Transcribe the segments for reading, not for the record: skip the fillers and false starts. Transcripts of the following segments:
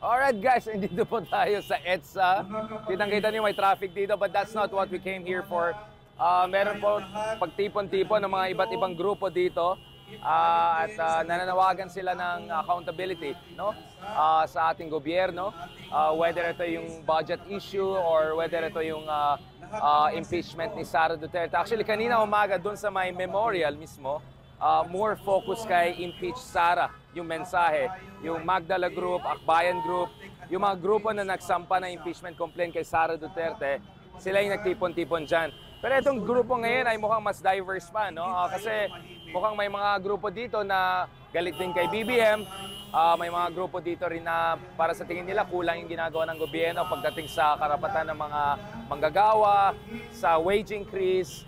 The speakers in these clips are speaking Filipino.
Alright guys, nandito po tayo sa EDSA. Kitang-kita niyo may traffic dito, but that's not what we came here for. Meron po pagtipon-tipon ng mga iba't ibang grupo dito. At nananawagan sila ng accountability, no? Sa ating gobyerno. Whether ito yung budget issue or whether ito yung impeachment ni Sara Duterte. Actually, kanina umaga doon sa may memorial mismo, more focus kay impeach Sara yung mensahe. Yung Magdala Group, Akbayan Group, yung mga grupo na nagsampa ng impeachment complaint kay Sara Duterte, sila yung nagtipon-tipon dyan. Pero itong grupo ngayon ay mukhang mas diverse pa, no? Kasi mukhang may mga grupo dito na galit din kay BBM. May mga grupo dito rin na para sa tingin nila kulang yung ginagawa ng gobyerno pagdating sa karapatan ng mga manggagawa, sa wage increase,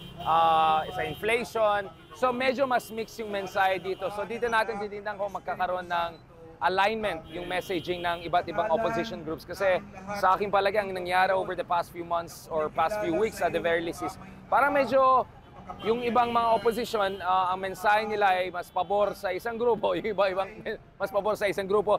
sa inflation. So medyo mas mix yung mensahe dito. So dito natin titignan kung magkakaroon ng alignment yung messaging ng iba't ibang opposition groups. Kasi sa aking palagi ang nangyari over the past few months or past few weeks at the very least is parang medyo yung ibang mga opposition, ang mensahe nila ay mas pabor sa isang grupo, yung ibang mas pabor sa isang grupo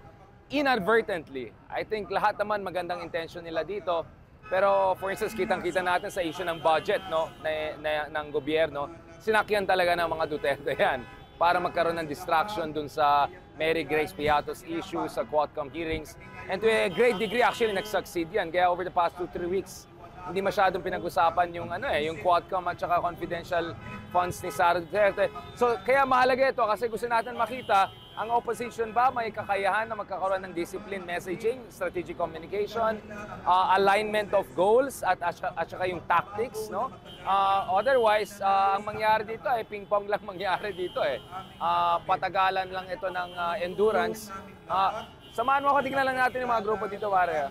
inadvertently. I think lahat naman magandang intention nila dito. Pero for instance, kitang-kita natin sa issue ng budget, no, ng gobyerno, sinakyan talaga ng mga Duterte yan para magkaroon ng distraction dun sa Mary Grace Piato's issue, sa Quadcom hearings. And to a great degree, actually, nag-succeed yan. Kaya over the past 2-3 weeks, hindi masyadong pinag-usapan yung, yung Quadcom at saka confidential funds ni Sara Duterte. So, kaya mahalaga ito kasi gusto natin makita ang opposition ba may kakayahan na magkakaroon ng discipline messaging, strategic communication, alignment of goals at saka yung tactics, no? Otherwise, ang mangyari dito ay ping-pong lang mangyari dito eh. Patagalan lang ito ng endurance. Samahan mo ako, tignan lang natin yung mga grupo dito, pare.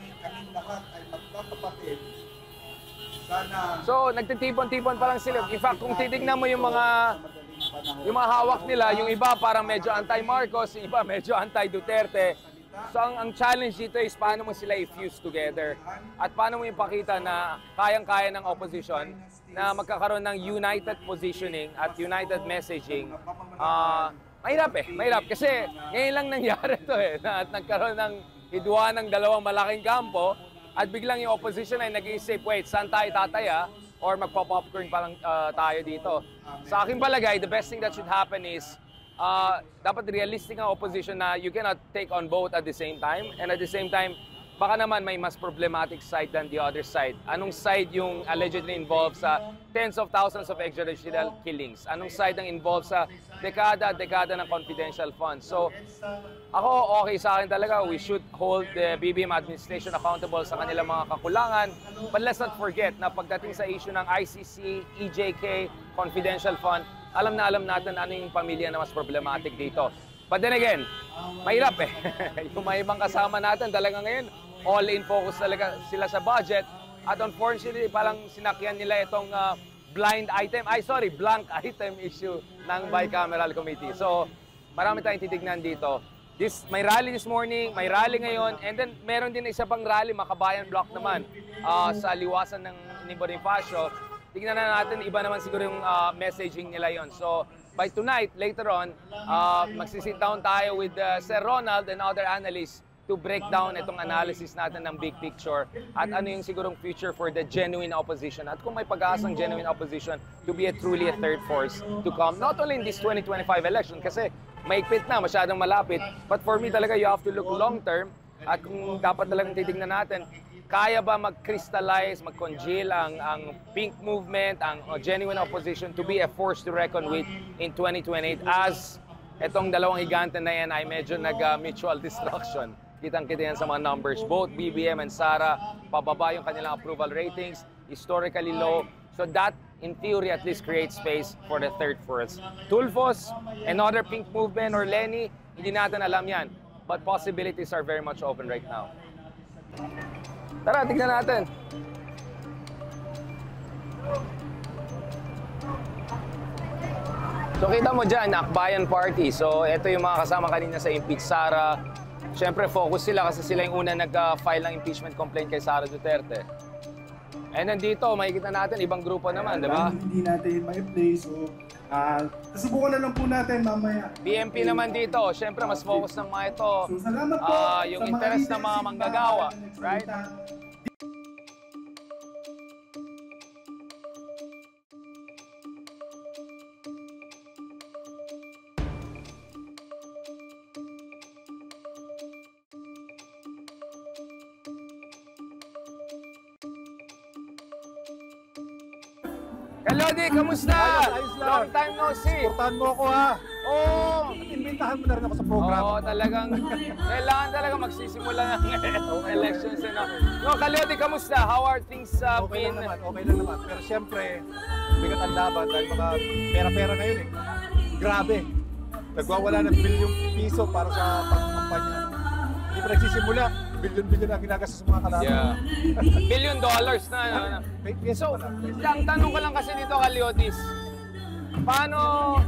So, nagtitipon-tipon pa lang sila. In fact, kung titignan mo yung mga hawak nila, yung iba parang medyo anti-Marcos, yung iba medyo anti-Duterte. So ang challenge dito is paano mo sila i-fuse together at paano mo ipakita na kayang-kaya ng opposition na magkakaroon ng united positioning at united messaging. Mahirap kasi ngayon lang nangyari to na nagkaroon ng hidwa ng dalawang malaking kampo at biglang yung opposition ay nag-iisip, wait, saan tayo tataya? Or magpa-popcorn pa lang tayo dito. Sa aking palagay, the best thing that should happen is dapat realistic ang opposition na you cannot take on both at the same time. And at the same time, baka naman may mas problematic side than the other side. Anong side yung allegedly involved sa tens of thousands of extrajudicial killings? Anong side ang involved sa dekada ng confidential funds? So, ako okay sa akin talaga, we should hold the BBM administration accountable sa kanilang mga kakulangan. But let's not forget na pagdating sa issue ng ICC, EJK, confidential fund, alam natin ano yung pamilya na mas problematic dito. But then again, mahirap yung may ibang kasama natin talaga ngayon, all-in focus talaga sila sa budget. At unfortunately, parang sinakyan nila itong blank item issue ng bicameral committee. So, marami tayong titignan dito. May rally this morning, may rally ngayon, and then meron din isa pang rally, Makabayan Block naman, sa liwasan ni Bonifacio. Tignan na natin, iba naman siguro yung messaging nila yon. So, by tonight, later on, magsisit down tayo with Sir Ronald and other analysts to break down itong analysis natin ng big picture at ano yung sigurong future for the genuine opposition at kung may pag-aasang genuine opposition to be truly a third force to come, not only in this 2025 election kasi maigpit na, masyadong malapit, but for me talaga you have to look long term at kung dapat talagang titignan natin, kaya ba mag-crystallize, mag-congeal ang pink movement, ang genuine opposition to be a force to reckon with in 2028 as itong dalawang higante na yan ay medyo nag-mutual destruction. Kitang-kita yan sa mga numbers. Both BBM and Sara, pababa yung kanilang approval ratings, historically low. So that, in theory, at least creates space for the third force. Tulfos, another pink movement, or Lenny, hindi natin alam yan. But possibilities are very much open right now. Tara, tignan natin. So kita mo dyan, Akbayan Party. So ito yung mga kasama kanina sa impeach Sara. Siyempre focus sila kasi sila yung una nag-file ng impeachment complaint kay Sara Duterte. And nandito, makikita natin, ibang grupo naman, di ba? Hindi natin ma-play, so susubukan na lang po natin mamaya. BMP naman dito, syempre mas focus ng mga ito, So salamat po yung sa mga interest ng mga leaders, manggagawa, yung mga right? nagsalita. Kalodi, kamusta? Ayos lang. Long time no see. Supportahan mo ako ha. Oo. At imbitahan mo na rin ako sa programa. Oo, talagang kailangan talaga magsisimula ng elections. No, Kalodi, kamusta? How are things Okay been? lang naman, okay lang naman. Pero siyempre, bigat ang laban dahil mga pera-pera ngayon eh. Grabe. Nagwawala ng bilyong piso para sa pangkampanya. Hindi pa nagsisimula. Bilyon-bilyon na ginagastos sa mga kalaban. Yeah. $1 billion na. So, ang tanong ko lang kasi dito, Kaliotis, paano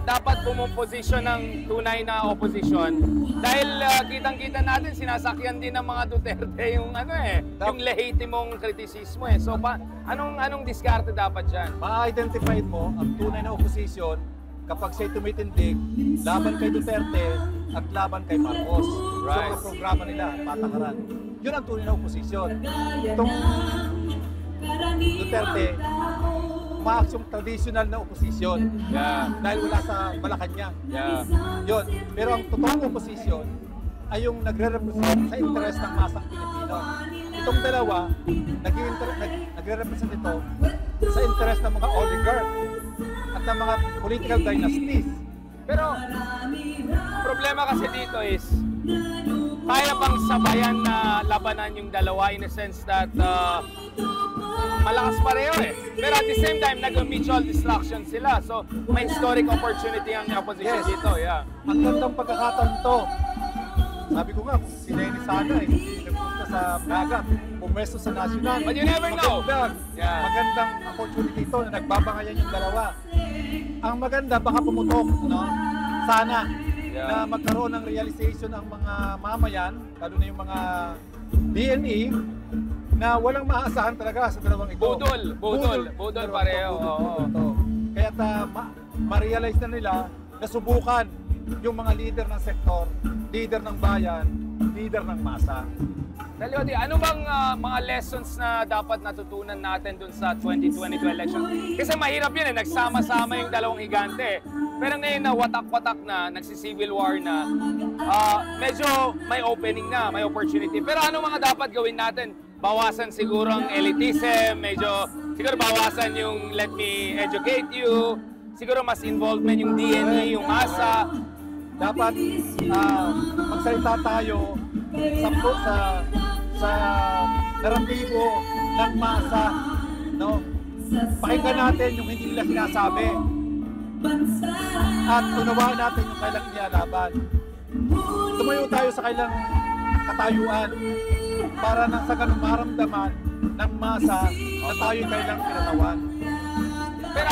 dapat pumuposisyon ng tunay na oposisyon? Dahil kitang-kita natin, sinasakyan din ng mga Duterte yung yung lehitimong kritisismo eh. So, anong diskarte dapat dyan? Ma-identify mo ang tunay na oposisyon kapag siya'y tumitindig laban kay Duterte at laban kay Marcos. Right. So, mga programa nila, patakaran. Yun ang tunay na oposisyon. Itong Duterte, maaksyong traditional na oposisyon. Yeah. Dahil wala sa Malacanang. Yeah. Yun. Pero ang totoong oposisyon ay yung nagre-represent sa interes ng masang Pilipino. Itong dalawa, nagre-represent ito sa interes ng mga oligarch at ng mga political dynasties. Pero, problema kasi dito is, kaya bang sabayan na labanan yung dalawa in a sense that malakas pareho eh. Pero at the same time, nag-mutual destruction sila. So, may historic opportunity ang opposition dito. Yeah. Ang gandang pagkakataon to. Sabi ko nga, si Lenny sana nagpunta sa Braga, pumesto sa National. But you never know. Magandang opportunity ito na nagbabangayan yung dalawa. Ang maganda, baka pumutok, no? Sana na magkaroon ng realization ang mga mamayan, lalo na yung mga DNE, na walang maaasahan talaga sa dalawang ito. Budol pareho. Kaya ma-realize na nila na subukan yung mga leader ng sektor, leader ng bayan, leader ng masa. Kalodi, ano bang mga lessons na dapat natutunan natin dun sa 2022 election? Kasi mahirap yun eh, nagsama-sama yung dalawang higante. Pero ngayon na watak-watak na, nagsi-civil war na, medyo may opening na, may opportunity. Pero ano mga dapat gawin natin? Bawasan siguro ang elitism, siguro bawasan yung let me educate you, siguro mas involvement yung DNE, yung masa. Dapat magsalita tayo sa naratibo ng masa, no? Pakinggan natin yung hindi nila sinasabi at unawaan natin yung kailang nilalaban. Tumayo tayo sa kailang katayuan para nang sa ganun maramdaman ng masa na tayo kailang pinatawan. Pero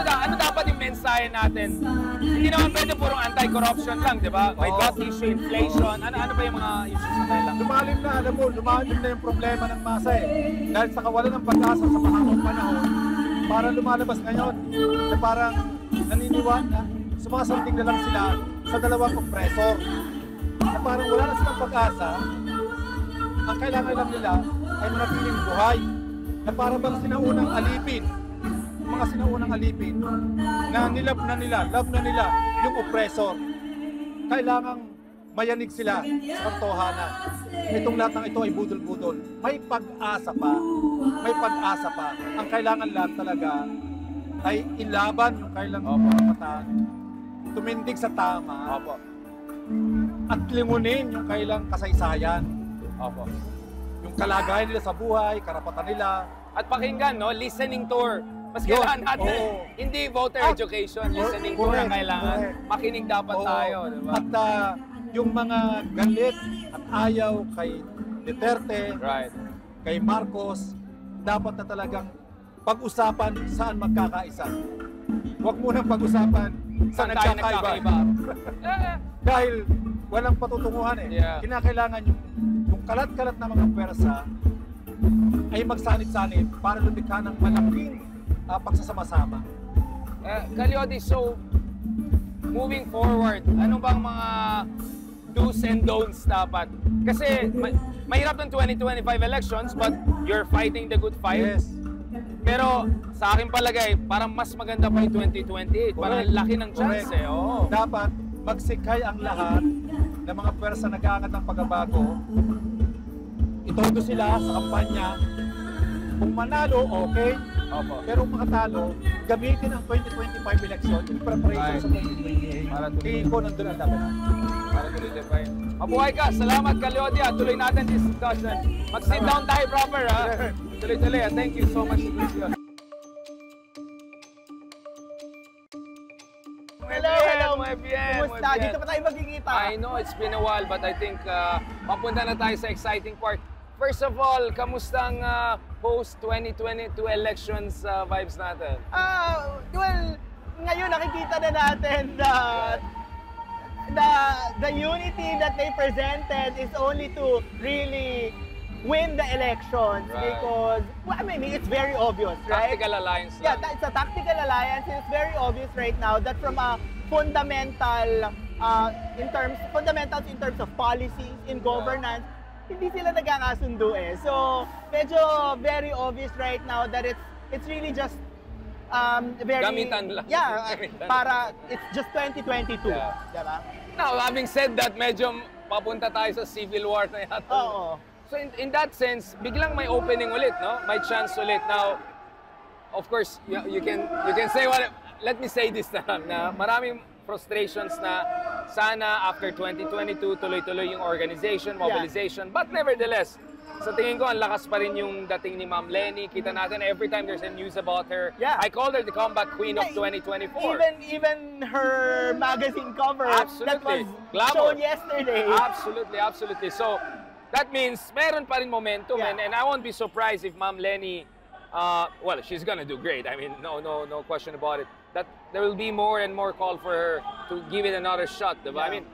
ano dapat yung mensahe natin? Hindi naman pwede purong anti-corruption lang, di ba? May got issue, inflation, ano ba yung mga issues na kailangan? Lumalim na, alam mo, lumalim na yung problema ng masa eh. Dahil sa kawalan ng pag-asa sa mahabang panahon, parang lumalabas ngayon na parang naniniwala, sumasanding na lang sila sa dalawang kompresor. Na parang wala na silang pag-asa, ang kailangan lang nila ay manatiling buhay. Na parang bang sinaunang alipin, mga sinaunang alipin, na nilab na nila, love na nila yung oppressor. Kailangang mayanig sila sa kantohanan. Itong lahat ng ito ay budol-budol. May pag-asa pa. May pag-asa pa. Ang kailangan lang talaga ay ilaban yung kailang karapatan, tumindig sa tama, at limunin yung kailang kasaysayan. Yung kalagayan nila sa buhay, karapatan nila. At pakinggan, no? Listening tour. Mas kailangan natin, hindi voter education, listening tour ang kailangan. Makinig dapat tayo, di ba? At yung mga galit at ayaw kay Duterte, kay Marcos, dapat na talagang pag-usapan saan magkakaisa. Huwag munang pag-usapan saan nagkakaiba. Dahil walang patutunguhan eh. Kinakailangan yung kalat-kalat na mga pwersa ay magsanit-sanit para lumikha ng malaking pagsasama-sama. Kalyote, so moving forward, ano bang mga do's and don'ts dapat? Kasi mahirap ng 2025 elections, but you're fighting the good fight. Yes. Pero sa akin palagay, parang mas maganda pa yung 2028. Parang ang laki ng chance Correct. eh. Oo. Dapat magsikay ang lahat ng mga pwersa nag-aangat ng pagbabago. Itodo sila sa kampanya. Kung manalo, okay. Opo. Pero kung makatalo, gamitin ang 2025 election in preparation sa 2028. Para tuloy. Tingin ko nandun ang laban. Para tuloy pa yun. Mabuhay ka. Salamat, Kalyote. Tuloy natin this discussion. Mag-sit down tayo proper, ha? Tuloy-tuloy. Thank you so much. Hello. Muy bien, Kumusta? muy bien. Dito pa tayo magkikita. I know it's been a while, but I think papunta na tayo sa exciting part. First of all, kamustang post-2022 elections vibes natin? Well, ngayon nakikita na natin the unity that they presented is only to really win the elections. Right. Because, well, I mean, it's very obvious, right? Tactical alliance. Yeah, it's a tactical alliance. It's very obvious right now that from a fundamentals in terms of policies, in governance, hindi sila nagkakasundo eh. So, medyo very obvious right now that it's really just very... Gamitan lang. Yeah, Gamitan. para it's just 2022. Yeah. Diba? Now, having said that, medyo papunta tayo sa civil war na yata. Oo. So in that sense, biglang may opening ulit, no? May chance ulit. Now, of course, you can say what. Let me say this na lang, na maraming frustrations na sana after 2022 tuloy-tuloy yung organization, mobilization. But nevertheless, sa tingin ko ang lakas pa rin yung dating ni Ma'am Leni. Kita natin every time there's a news about her. Yeah. I called her the comeback queen of 2024. Even her magazine cover that was Glamour. shown yesterday. Absolutely. So that means meron pa rin momentum, Yeah. and I won't be surprised if Ma'am Leni, well, she's gonna do great. I mean, no question about it. That there will be more and more call for her to give it another shot, diba? I Yeah. mean,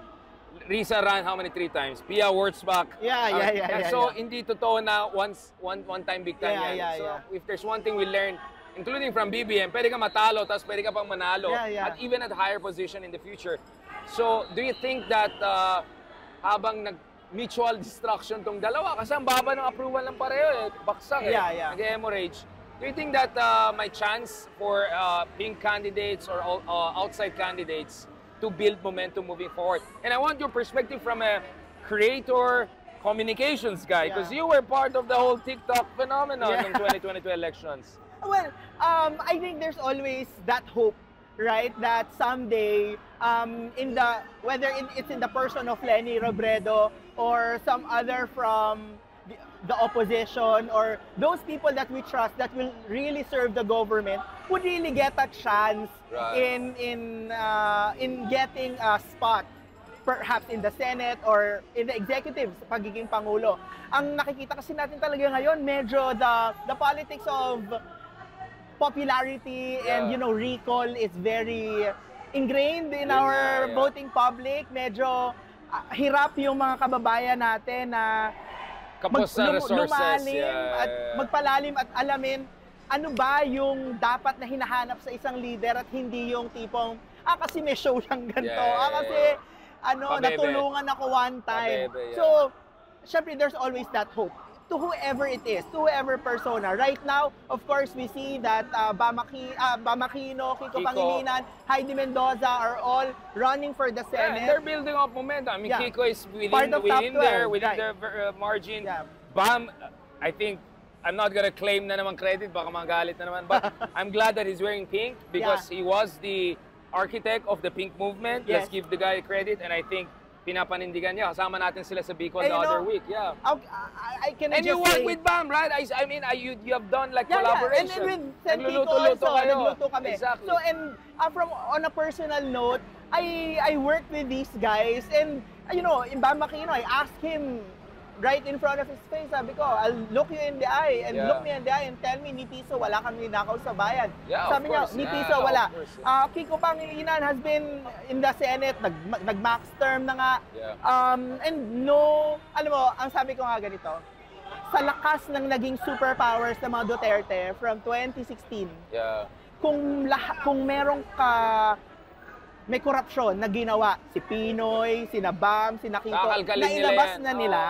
Risa ran how many 3 times? Pia Wurzbach. Yeah. So hindi totoo na one time big time yan. Yeah. So if there's one thing we learned, including from BBM, pwede ka matalo, tapos pwede ka pang manalo, Yeah. at even at higher position in the future. So do you think that habang mutual destruction tong dalawa, kasi ang baba ng approval ng pareho eh, baksak eh, Yeah. nag-hemorrhage. Do you think that may chance for pink candidates or outside candidates to build momentum moving forward? And I want your perspective from a creator, communications guy, because you were part of the whole TikTok phenomenon in 2022 elections. Well, I think there's always that hope, right? That someday, whether it's in the person of Leni Robredo or some other from the opposition or those people that we trust that will really serve the government would really get a chance in getting a spot perhaps in the Senate or in the executive sa pagiging Pangulo. Ang nakikita kasi natin talaga ngayon, medyo the politics of popularity and recall is very ingrained in our voting public. Medyo hirap yung mga kababayan natin na Kapos sa resources. lumalim at magpalalim at alamin ano ba yung dapat na hinahanap sa isang leader at hindi yung tipong kasi may show siyang ganito. Kasi Pabebe. natulungan ako one time. Pabebe, So, syempre there's always that hope to whoever it is, to whoever persona. Right now, of course, we see that Bamakino, Kiko Pangilinan, Heidi Mendoza are all running for the Senate. They're building up momentum. I mean, Kiko is Part of top 12, within their margin. Yeah. Bam, I think, I'm not gonna claim na naman credit, baka magalit na naman, but I'm glad that he's wearing pink because he was the architect of the pink movement. Let's give the guy credit, and I think pinapanindigan niya. Kasama natin sila sa Bicol the other week. Yeah. I can And just you work say, with Bam, right? I mean, you have done like And collaboration. with Sen Kiko Nagluluto-luto also, kayo. nagluto kami. Exactly. So, and on a personal note, I worked with these guys and, in Bamakino, I asked him right in front of his face, sabi ko, I'll look you in the eye and look me in the eye and tell me, ni Tiso, wala kami nakaw sa bayan. Sabi niya, ni Tiso, wala. Kiko Pangilinan has been in the Senate, nag-max term na nga. And no, alam mo, ang sabi ko nga ganito, sa lakas ng naging superpowers ng mga Duterte from 2016, Yeah. kung may korupsyon na ginawa, si Pinoy, si Bam, si Kiko, Kakalkalin na nila ilabas yan. na nila,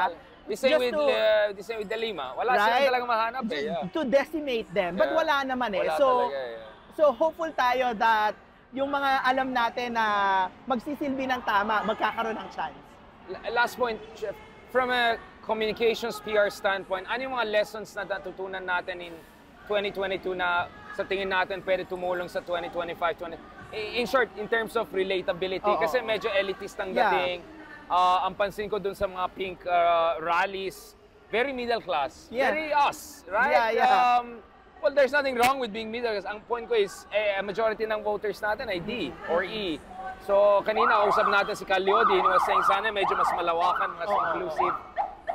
The same just with De Lima. Wala silang Right. talagang mahanap eh. Yeah. to decimate them. But Yeah. wala naman eh. Wala So, talaga eh. so hopeful tayo that yung mga alam natin na magsisilbi ng tama, magkakaroon ng chance. Last point, Chef. From a communications PR standpoint, ano yung mga lessons na natutunan natin in 2022 na sa tingin natin pwede tumulong sa 2025? In short, in terms of relatability, Oo. kasi medyo elitist ang Yeah. dating. Ang pansin ko dun sa mga pink rallies, very middle class. Yeah. Very us, right? Yeah. Well, there's nothing wrong with being middle class. Ang point ko is, majority ng voters natin ay D or E. So, kanina, usap natin si Calyodi, he was saying sana medyo mas malawakan, mas Oo. inclusive.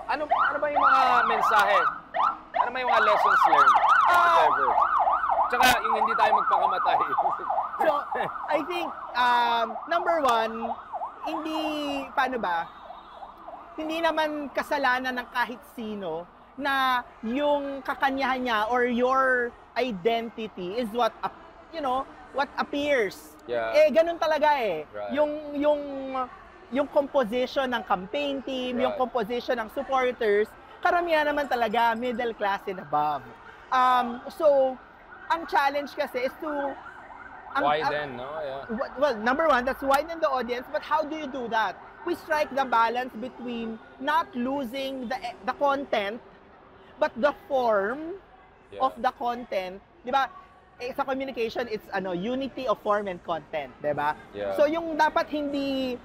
Ano ba yung mga mensahe? Ano ba yung mga lessons learned? Whatever. Tsaka yung hindi tayo magpakamatay. So, I think, number one, hindi naman kasalanan ng kahit sino na yung kakanyahan niya or your identity is what appears. Yeah. Ganun talaga eh. Right. Yung composition ng campaign team, yung Right. composition ng supporters, karamihan naman talaga middle class and above. So, ang challenge kasi is to Widen, no? Yeah. well, number one, that's widen the audience, but how do you do that? We strike the balance between not losing the content, but the form Yeah. of the content. Di ba? Sa communication, it's unity of form and content. Di ba? Yeah. So, yung dapat hindi,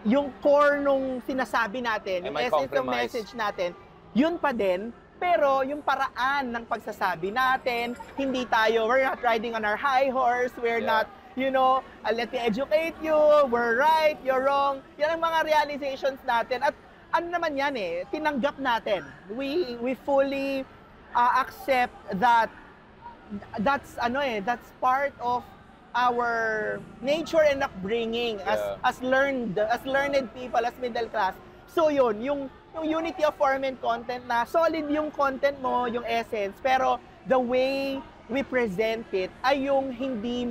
yung core nung sinasabi natin, yung may essence ng compromise. message natin, yun pa din, pero yung paraan ng pagsasabi natin, we're not riding on our high horse, we're Yeah. not, let me educate you, we're right, you're wrong. Yan ang mga realizations natin. At ano naman yan eh, tinanggap natin. We fully accept that that's part of our nature and upbringing as learned people, as middle class. So yun, yung unity of form and content na solid yung content mo, yung essence, pero the way we present it ay yung hindi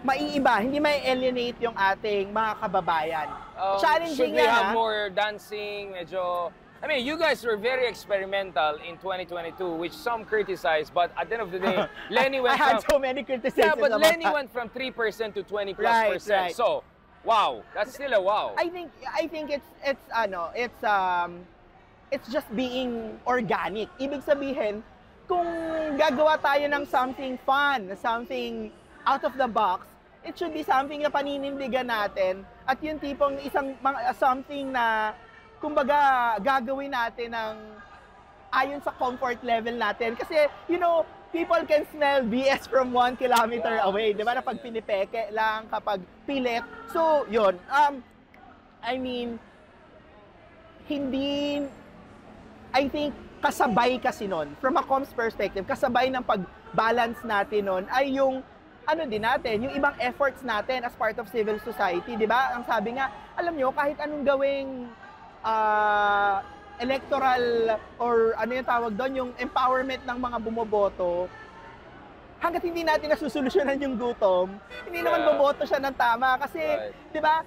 maiiba, hindi ma-alienate yung ating mga kababayan. Challenging Should we yan, have ha? more dancing? I mean, you guys were very experimental in 2022, which some criticize, but at the end of the day, Lenny I went had from... so many criticisms Yeah, but about Lenny that. went from 3% to 20+%. Right. So, wow, that's still a wow. I think it's just being organic. Ibig sabihin, kung gagawa tayo ng something fun, something out of the box, it should be something na paninindigan natin at yung tipong something na kumbaga gagawin natin ng ayon sa comfort level natin. Kasi, people can smell BS from 1 kilometer away. Di ba? Na pag pinipeke lang, kapag pilit. So, yun. I think, kasabay kasi nun, from a comms perspective, kasabay ng pag-balance natin nun, ay yung, yung ibang efforts natin as part of civil society, di ba? Ang sabi nga, alam nyo, kahit anong gawing electoral or yung tawag doon, yung empowerment ng mga bumoboto, hanggat hindi natin nasusolusyonan yung gutom, hindi naman boboto siya ng tama. Kasi, di ba,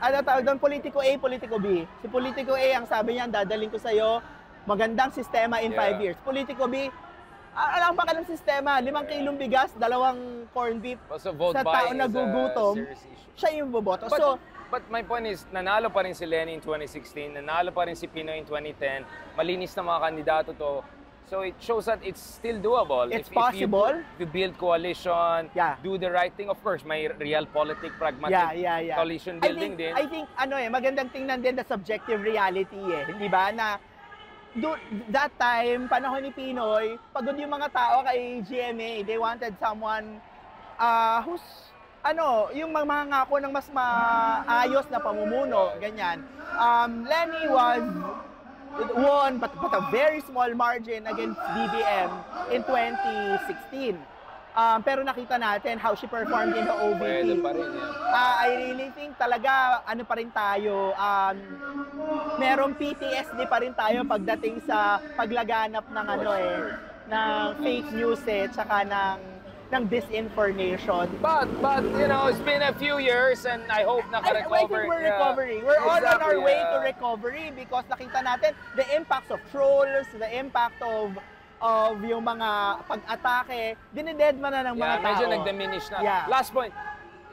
tawag doon, politiko A, politiko B. Si politiko A, ang sabi niya, dadaling ko sa'yo, magandang sistema in 5 years. Politiko B, alam pa ka ng sistema, 5 kilong bigas, 2 corn beef, Also, vote sa tao buying is a nagugutom, serious issue. siya yung boboto. But my point is, nanalo pa rin si Lenny in 2016, nanalo pa rin si Pinoy in 2010, malinis na mga kandidato to. So it shows that it's still doable. It's possible. If you build coalition, Yeah. do the right thing. Of course, may realpolitik, pragmatic coalition building din. I think, magandang tingnan din the subjective reality Hindi ba? Na, that time, panahon ni Pinoy, pagod yung mga tao kay GMA. They wanted someone who's yung mga ngako ng mas maayos na pamumuno, ganyan. Lenny won but a very small margin against BBM in 2016. Pero nakita natin how she performed in the OVP. Pwede pa rin yan. I really think talaga ano pa rin tayo, merong PTSD pa rin tayo pagdating sa paglaganap ng ng fake news tsaka ng disinformation. But you know, it's been a few years and I hope I think naka-recover. we're recovering. We're all on Exactly, our way yeah. to recovery because nakita natin the impacts of trolls, the impact of yung mga pag-atake, dinidedma na ng mga tao. Medyo nag-diminish na. Yeah. Last point,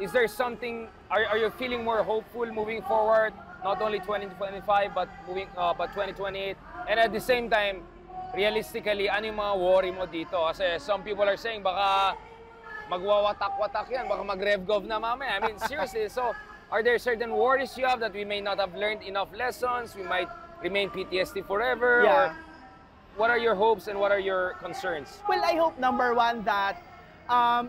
is there something, are you feeling more hopeful moving forward, not only 2025 but 2028? And at the same time, realistically, ano yung mga worry mo dito? Kasi some people are saying baka magwawatak-watak yan, baka mag-revgov na mamaya. I mean, seriously, so are there certain worries you have that we may not have learned enough lessons, we might remain PTSD forever? Yeah. Or what are your hopes and what are your concerns? Well, I hope number one that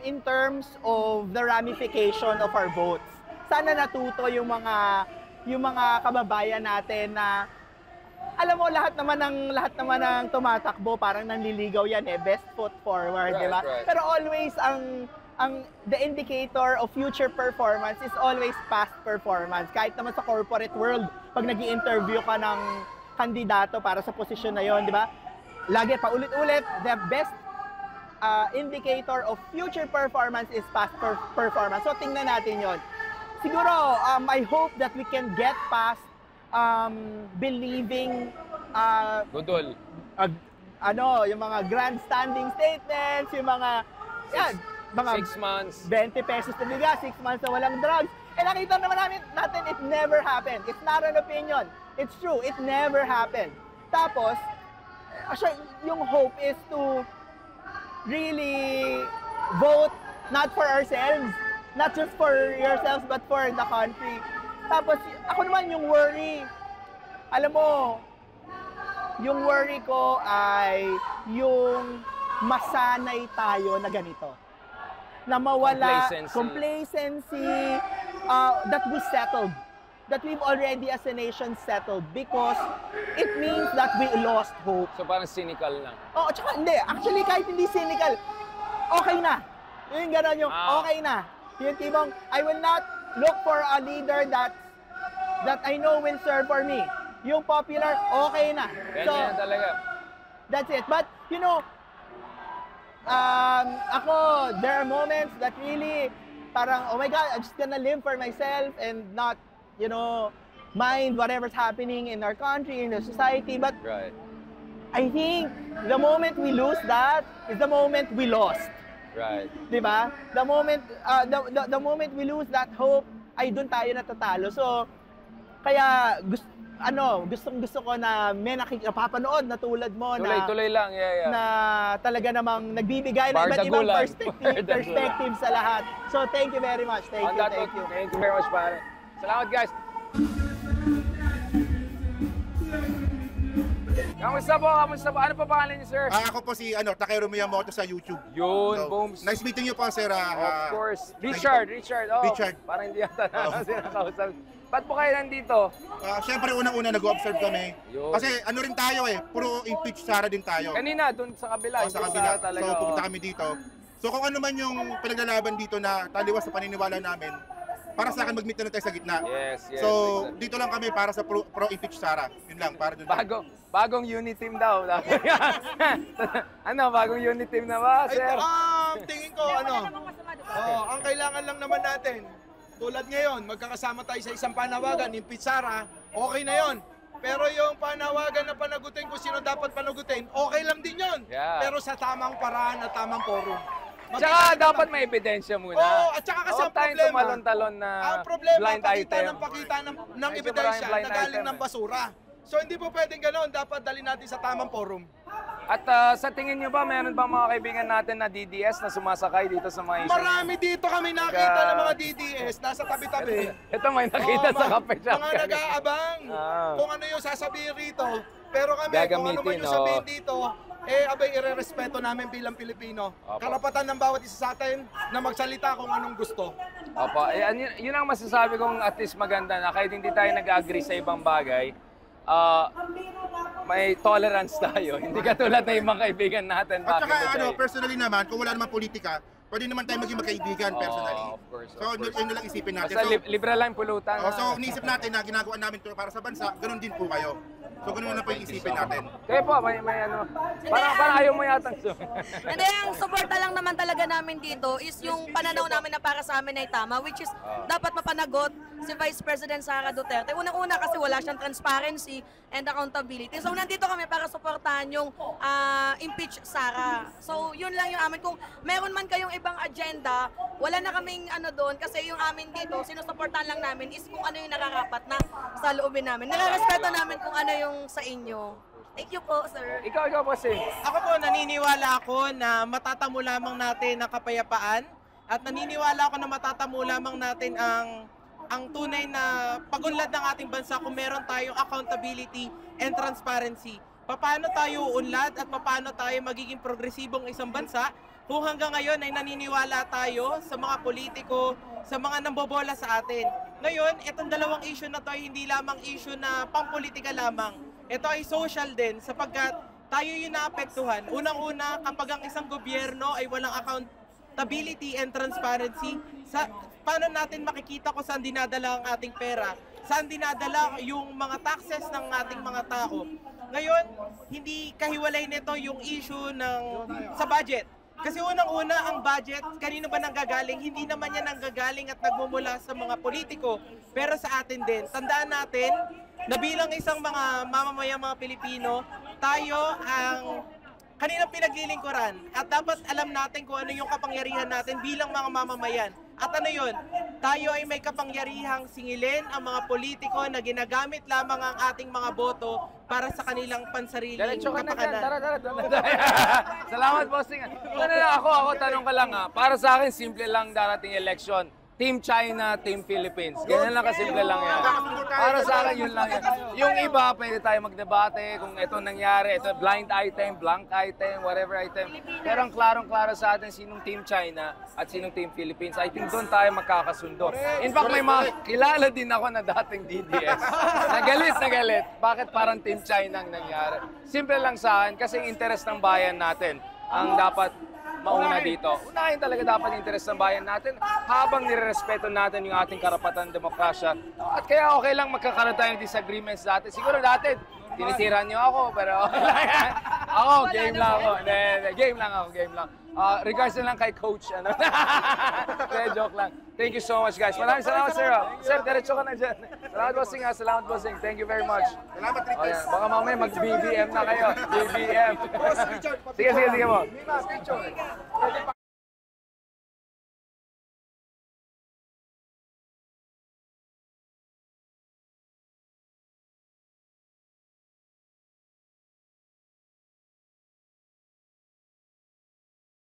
in terms of the ramification of our votes, sana natuto yung mga kababayan natin na alam mo lahat naman ng tumatakbo parang nanliligaw yan best foot forward, Right, di ba? right. Pero always the indicator of future performance is always past performance. Kahit naman sa corporate world, pag nag-i-interview ka ng kandidato para sa posisyon na yon, di ba? Lagi pa ulit-ulit, the best indicator of future performance is past performance. So tingnan natin yon. Siguro, I hope that we can get past believing Gudol. yung mga grandstanding statements, yung mga 6 months. 20 pesos na biga, 6 months na walang drugs. Eh nakita naman natin it never happened. It's not an opinion. It's true. It never happened. Tapos, yung hope is to really vote not for ourselves, not just for yourselves, but for the country. Tapos, ako naman yung worry, alam mo, yung worry ko ay yung masanay tayo na ganito. Na mawala, complacency that we settled. That we've already as a nation settled because it means that we lost hope. So parang cynical na. Oh, tsaka hindi. Actually, kahit hindi cynical, okay na. Yung gano'n yung okay na. Yung tibong, I will not look for a leader that I know will serve for me. Yung popular, okay na. Ganyan talaga. That's it. But, you know, ako, there are moments that really, parang, oh my God, I'm just gonna live for myself and not, you know, mind whatever's happening in our country, in the society. But Right. I think the moment we lose that is the moment we lost. Right. Di ba? The moment we lose that hope, ay doon tayo natatalo. So, kaya gustong-gusto ko na may napapanood na tulad mo Tuloy lang, yeah. na talaga namang nagbibigay ng iba't ibang perspective sa lahat. So, thank you very much. Thank you. Thank you very much, pare. Salamat, guys. Kamusta po? Ano pa pangalan niyo, sir? Ako po si Takeru Miyamoto sa YouTube. Yun, So, Booms. nice meeting you po, sir. Of course. Richard. Oh, Richard. Parang hindi yata na sinakausap. Ba't po kayo nandito? Siyempre, unang-una nag-observe kami. Yun. Kasi ano rin tayo puro impeach Sara din tayo. Kanina, dun sa kabila. Sa yung kabila. talaga, So, pupunta kami dito. So, kung ano man yung pinaglalaban dito na taliwas sa paniniwala namin, para sa akin mag-meet na tayo sa gitna. Yes. So, dito lang kami para sa pro-impeach Sara. Yun lang, para dun. Bagong unit team daw. Bagong unit team na ba, sir? Tingin ko, ang kailangan lang naman natin, tulad ngayon, magkakasama tayo sa isang panawagan, impeach Sara, okay na yon. Pero yung panawagan na panagutin kung sino dapat panagutin, okay lang din yon. Yeah. Pero sa tamang paraan at tamang forum. Tsaka dapat may ebidensya muna. Oo, at saka kasi ang tayong problema, tumalon-talon na ang problema, blind item. pakita ng Medyo ebidensya maraming blind na galing item, ng basura. So hindi po pwedeng ganoon, dapat dalhin natin sa tamang forum. At sa tingin nyo ba, meron ba mga kaibigan natin na DDS na sumasakay dito sa mga isang? Marami dito kami nakita ng mga DDS, nasa tabi-tabi. Ito may nakita sa cafe shop. Mga nag-aabang kung ano yung sasabihin rito. Pero kami, kung ano man yung sabihin dito, abay, ire-respeto namin bilang Pilipino. Opo. Karapatan ng bawat isa sa atin na magsalita kung anong gusto. Opo, yun ang masasabi kong at least maganda na kahit hindi tayo nag-agree sa ibang bagay, may tolerance tayo. Hindi katulad na ibang kaibigan natin. At back in the saka day. personally naman, kung wala naman politika, pwede naman tayo maging magkaibigan personally. Of course, So, yun na lang isipin natin. Basta So, libre lang yung pulutan. so iniisip natin na ginagawa namin to para sa bansa, ganun din po kayo. So, ganun na po yung isipin natin. Kaya po, may ano. Parang ayaw mo yatang Hindi, ang suporta lang naman talaga namin dito is yung pananaw namin na para sa amin ay tama, which is dapat mapanagot si Vice President Sara Duterte. Unang-una kasi wala siyang transparency and accountability. So nandito kami para suportahan yung impeach Sara. So yun lang yung amin. Kung meron man kayong ibang agenda, wala na kaming ano doon kasi yung amin dito, sinusuportahan lang namin is kung ano yung nakarapat na sa loobin namin. Nararespeto namin kung ano yung sa inyo. Thank you po, sir. Ikaw po, Sing. Ako po, naniniwala ako na matatamo lamang natin ang kapayapaan at naniniwala ako na matatamo lamang natin ang tunay na pagunlad ng ating bansa kung meron tayong accountability and transparency. Paano tayo unlad at paano tayo magiging progresibong isang bansa kung hanggang ngayon ay naniniwala tayo sa mga politiko, sa mga nambobola sa atin. Ngayon, itong dalawang issue na to ay hindi lamang issue na pampolitika lamang. Ito ay social din sapagkat tayo yung naapektuhan. Unang-una, kapag ang isang gobyerno ay walang accountability and transparency, paano natin makikita kung saan dinadala ang ating pera? Saan dinadala yung mga taxes ng ating mga tao? Ngayon, hindi kahiwalay nito yung issue sa budget. Kasi unang-una, ang budget, kanino ba nanggagaling? Hindi naman yan nanggagaling at nagmumula sa mga politiko, pero sa atin din. Tandaan natin na bilang isang mga mamamayang mga Pilipino, tayo ang kaninang pinaglilingkuran at dapat alam natin kung ano yung kapangyarihan natin bilang mga mamamayan. At ano yun? Tayo ay may kapangyarihang singilin ang mga politiko na ginagamit lamang ang ating mga boto para sa kanilang pansariling Diretso ka na dyan. kapakanan. Tara. Salamat, bossing. Ano lang ako, tanong ka lang Para sa akin, simple lang darating election. Team China, Team Philippines. Ganyan lang kasimple lang yan. Para sa akin, yun lang yan. Yung iba, pwede tayo magdebate kung ito nangyari, ito blind item, blank item, whatever item. Pero ang klarong-klaro sa atin, sinong Team China at sinong Team Philippines. I think doon tayo magkakasundo. In fact, may mga kilala din ako na dating DDS. Nagalit. Bakit parang Team China ang nangyari? Simple lang sa akin, kasi yung interest ng bayan natin ang dapat mauna dito. Unahin talaga dapat yung interest ng bayan natin habang nirerespeto natin yung ating karapatan demokrasya. At kaya okay lang magkakaroon tayo ng disagreements dati. Siguro dati, tinitira niyo ako, pero okay lang yan. Ako, game lang ako. Game lang. Regards na lang kay coach. Joke lang. Thank you so much, guys. Maraming salamat, sir. Sir, diretso ka na dyan. Salamat, bossing. Salamat, bossing. Thank you very much. Salamat, Ricky. Baka mamaya mag-BBM na kayo. BBM. Sige mo.